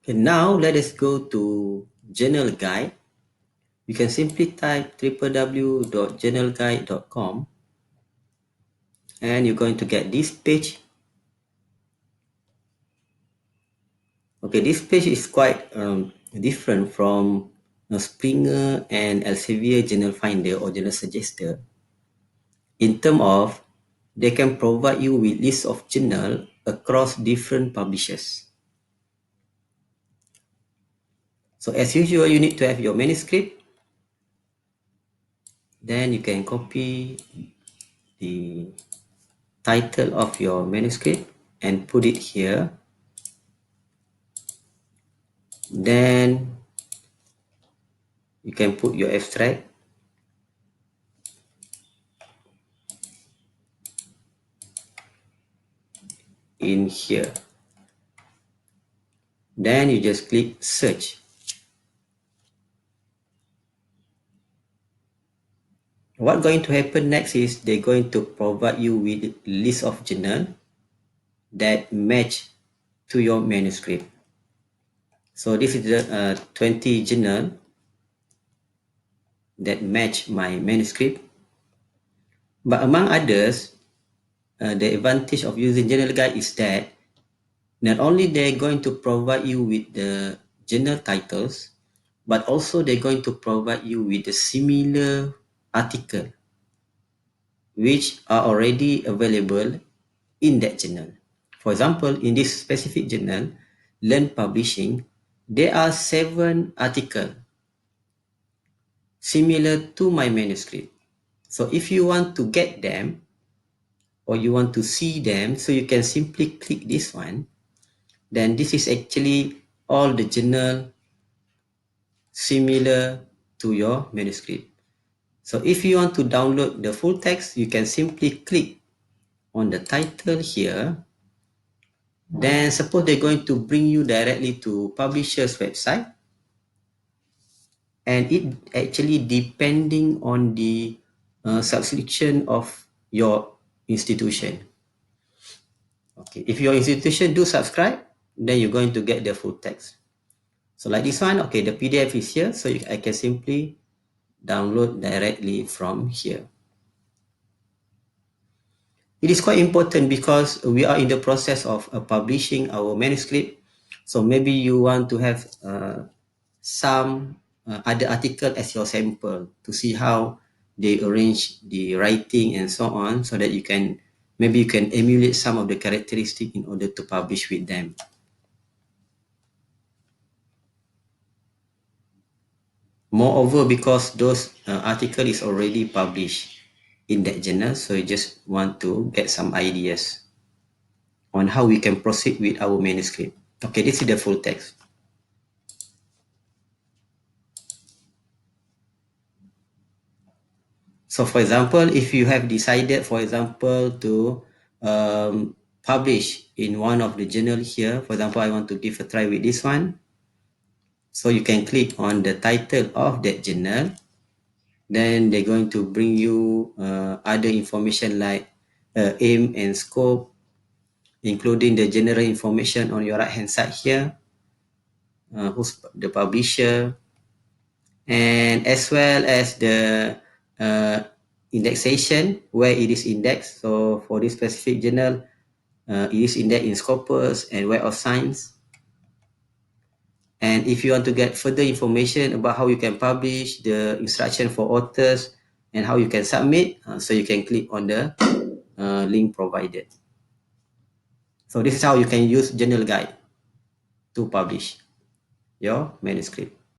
Okay, now let us go to Journal Guide. You can simply type www.journalguide.com and you're going to get this page. Okay, this page is quite different from Springer and Elsevier Journal Finder or Journal Suggester. In terms of, they can provide you with lists of journal across different publishers. So as usual, you need to have your manuscript. Then you can copy the title of your manuscript and put it here. Then you can put your abstract. In here. Then you just click search. What's going to happen next is they're going to provide you with a list of journal that match to your manuscript. So this is the 20 journal that match my manuscript. But among others, the advantage of using Journal Guide is that not only they're going to provide you with the journal titles, but also they're going to provide you with a similar article which are already available in that journal. For example, in this specific journal, Learn Publishing, there are 7 articles similar to my manuscript. So if you want to get them or you want to see them, so you can simply click this one. Then this is actually all the journal similar to your manuscript. So if you want to download the full text, you can simply click on the title here. Then suppose they're going to bring you directly to publisher's website. And it actually depending on the subscription of your institution. Okay, if your institution do subscribe, then you're going to get the full text. So like this one, okay, the PDF is here, so I can simply download directly from here. It is quite important because we are in the process of publishing our manuscript. So maybe you want to have some other article as your sample to see how they arrange the writing and so on, so that you can emulate some of the characteristics in order to publish with them. Moreover, because those article is already published in that journal, so you just want to get some ideas on how we can proceed with our manuscript. Okay, this is the full text. So for example, if you have decided, for example, to publish in one of the journal here, for example, I want to give a try with this one. So you can click on the title of that journal. Then they're going to bring you other information like aim and scope, including the general information on your right hand side here, who's the publisher, and as well as the indexation, where it is indexed. So for this specific journal, it is indexed in Scopus and Web of Science. And if you want to get further information about how you can publish, the instruction for authors, and how you can submit, so you can click on the link provided. So this is how you can use Journal Guide to publish your manuscript.